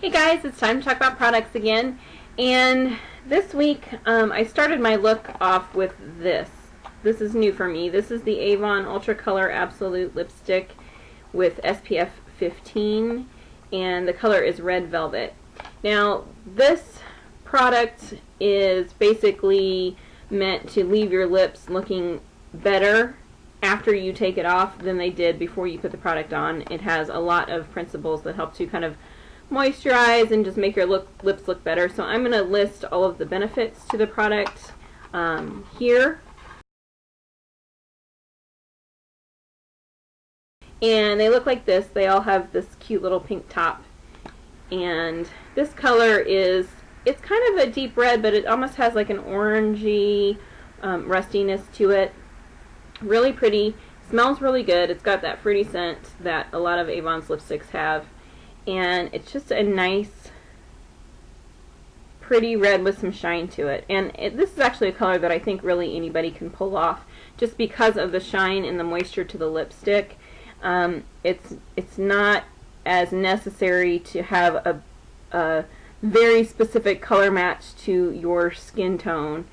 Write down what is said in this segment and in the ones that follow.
Hey guys, it's time to talk about products again. And this week I started my look off with this. This is new for me. This is the Avon Ultra Color Absolute Lipstick with SPF 15, and the color is Red Velvet. Now this product is basically meant to leave your lips looking better after you take it off than they did before you put the product on. It has a lot of principles that help to kind of moisturize and just make your lips look better. So I'm going to list all of the benefits to the product here. And they look like this. They all have this cute little pink top. And this color it's kind of a deep red, but it almost has like an orangey rustiness to it. Really pretty. Smells really good. It's got that fruity scent that a lot of Avon's lipsticks have. And it's just a nice, pretty red with some shine to it. And this is actually a color that I think really anybody can pull off just because of the shine and the moisture to the lipstick. It's not as necessary to have a very specific color match to your skin tone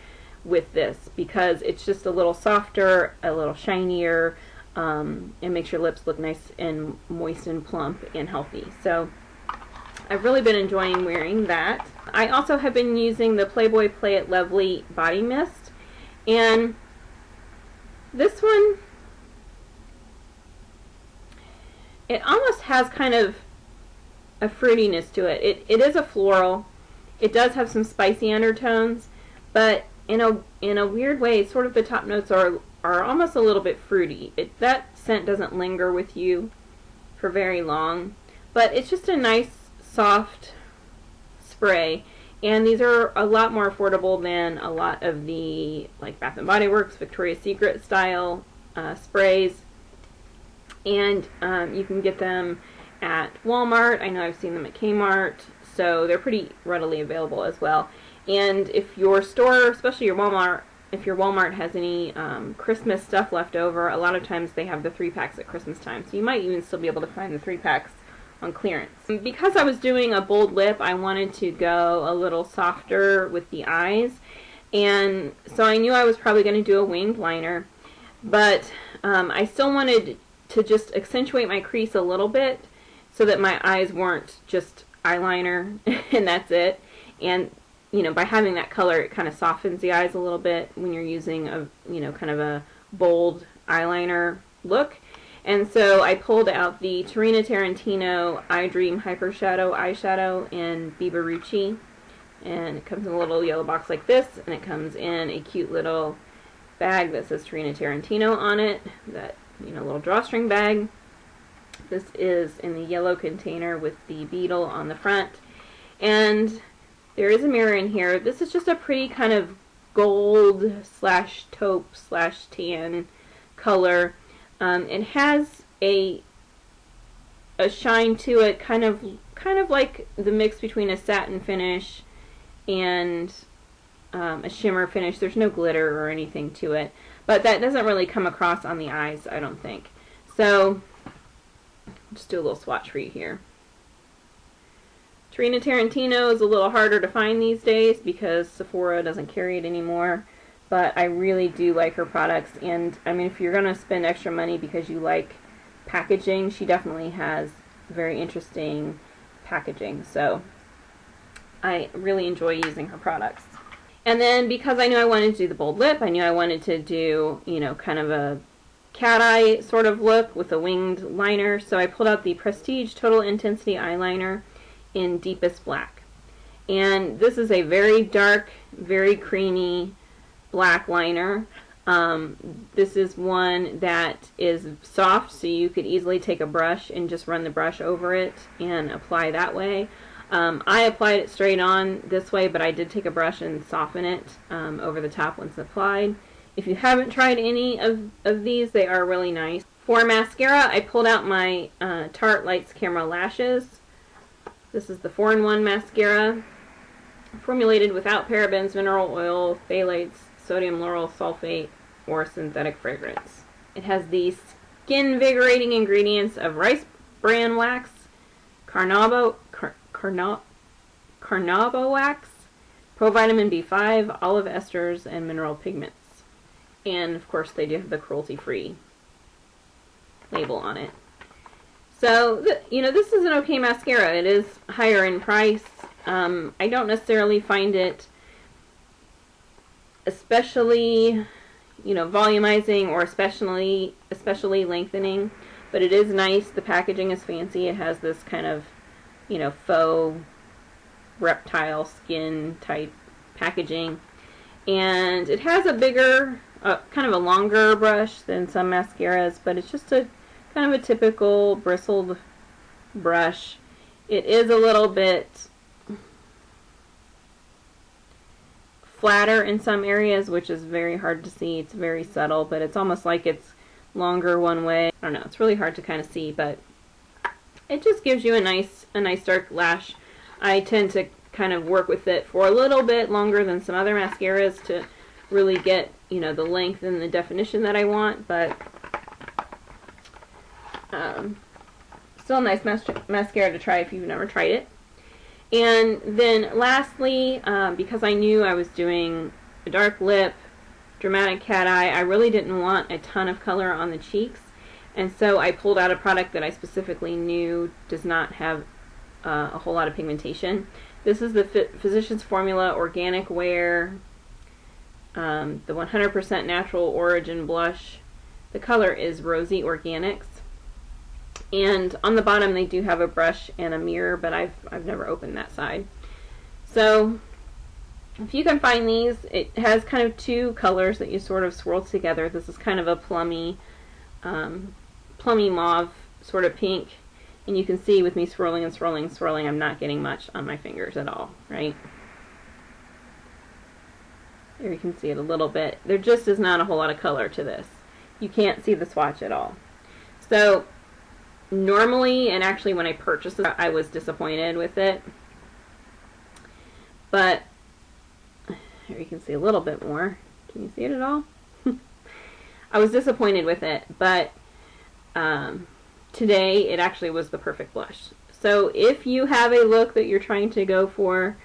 with this, because it's just a little softer, a little shinier, it makes your lips look nice and moist and plump and healthy. So I've really been enjoying wearing that. I also have been using the Playboy Play It Lovely Body Mist, and this one, it almost has kind of a fruitiness to it. It is a floral. It does have some spicy undertones, but in a weird way, sort of the top notes are almost a little bit fruity. That scent doesn't linger with you for very long, but it's just a nice soft spray, and these are a lot more affordable than a lot of the like Bath & Body Works, Victoria's Secret style sprays, and you can get them at Walmart. I know I've seen them at Kmart, so they're pretty readily available as well. And if your store, especially your Walmart, if your Walmart has any Christmas stuff left over, a lot of times they have the 3-packs at Christmas time. So you might even still be able to find the 3-packs on clearance. Because I was doing a bold lip, I wanted to go a little softer with the eyes. And so I knew I was probably going to do a winged liner. But I still wanted to just accentuate my crease a little bit so that my eyes weren't just eyeliner and that's it. And you know, by having that color, it kind of softens the eyes a little bit when you're using a, you know, kind of a bold eyeliner look. And so I pulled out the Tarina Tarantino I Dream Hyper Shadow eyeshadow in Biba Rucci. And it comes in a little yellow box like this, and it comes in a cute little bag that says Tarina Tarantino on it. That, you know, little drawstring bag. This is in the yellow container with the beetle on the front. And there is a mirror in here. This is just a pretty kind of gold slash taupe slash tan color. It has a shine to it, kind of like the mix between a satin finish and a shimmer finish. There's no glitter or anything to it, but that doesn't really come across on the eyes, I don't think. So I'll just do a little swatch for you here. Tarina Tarantino is a little harder to find these days because Sephora doesn't carry it anymore, but I really do like her products. And I mean, if you're going to spend extra money because you like packaging, she definitely has very interesting packaging, so I really enjoy using her products. And then because I knew I wanted to do the bold lip, I knew I wanted to do, you know, kind of a cat eye sort of look with a winged liner, so I pulled out the Prestige Total Intensity eyeliner in Deepest Black. And this is a very dark, very creamy black liner. This is one that is soft, so you could easily take a brush and just run the brush over it and apply that way. I applied it straight on this way, but I did take a brush and soften it over the top once applied. If you haven't tried any of these, they are really nice. For mascara, I pulled out my Tarte Lights Camera Lashes. This is the 4-in-1 mascara, formulated without parabens, mineral oil, phthalates, sodium lauryl sulfate, or synthetic fragrance. It has the skin-invigorating ingredients of rice bran wax, carnauba wax, provitamin B5, olive esters, and mineral pigments. And of course they do have the cruelty-free label on it. So, you know, this is an okay mascara. It is higher in price. I don't necessarily find it especially, you know, volumizing or especially lengthening, but it is nice. The packaging is fancy. It has this kind of, you know, faux reptile skin type packaging, and it has a bigger, kind of a longer brush than some mascaras, but it's just a kind of a typical bristled brush. It is a little bit flatter in some areas, which is very hard to see. It's very subtle, but it's almost like it's longer one way. I don't know, it's really hard to kind of see, but it just gives you a nice dark lash. I tend to kind of work with it for a little bit longer than some other mascaras to really get, you know, the length and the definition that I want, but still a nice mascara to try if you've never tried it. And then lastly, because I knew I was doing a dark lip, dramatic cat eye, I really didn't want a ton of color on the cheeks, and so I pulled out a product that I specifically knew does not have a whole lot of pigmentation. This is the Physicians Formula Organic Wear, the 100% natural origin blush. The color is Rosy Organics. And on the bottom they do have a brush and a mirror, but I've never opened that side. So if you can find these, it has kind of two colors that you sort of swirl together. This is kind of a plummy mauve sort of pink, and you can see with me swirling and swirling and swirling, I'm not getting much on my fingers at all, right? There you can see it a little bit. There just is not a whole lot of color to this. You can't see the swatch at all. So normally, and actually when I purchased it, I was disappointed with it. But here you can see a little bit more. Can you see it at all? I was disappointed with it, but today it actually was the perfect blush. So if you have a look that you're trying to go for,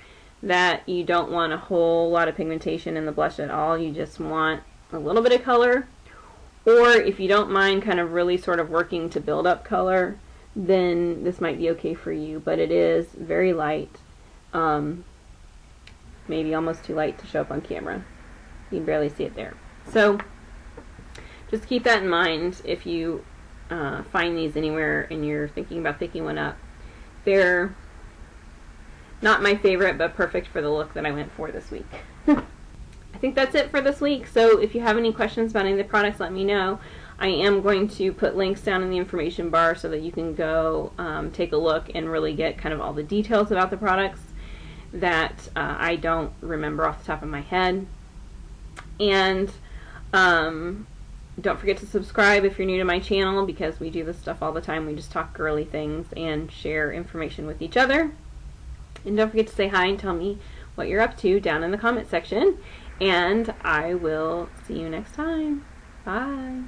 that you don't want a whole lot of pigmentation in the blush at all, you just want a little bit of color, or if you don't mind kind of really sort of working to build up color, then this might be okay for you. But it is very light, maybe almost too light to show up on camera. You can barely see it there. So just keep that in mind if you find these anywhere and you're thinking about picking one up. They're not my favorite, but perfect for the look that I went for this week. I think that's it for this week. So if you have any questions about any of the products, let me know. I am going to put links down in the information bar so that you can go take a look and really get kind of all the details about the products that I don't remember off the top of my head. And don't forget to subscribe if you're new to my channel, because we do this stuff all the time. We just talk girly things and share information with each other. And don't forget to say hi and tell me what you're up to down in the comment section. And I will see you next time. Bye.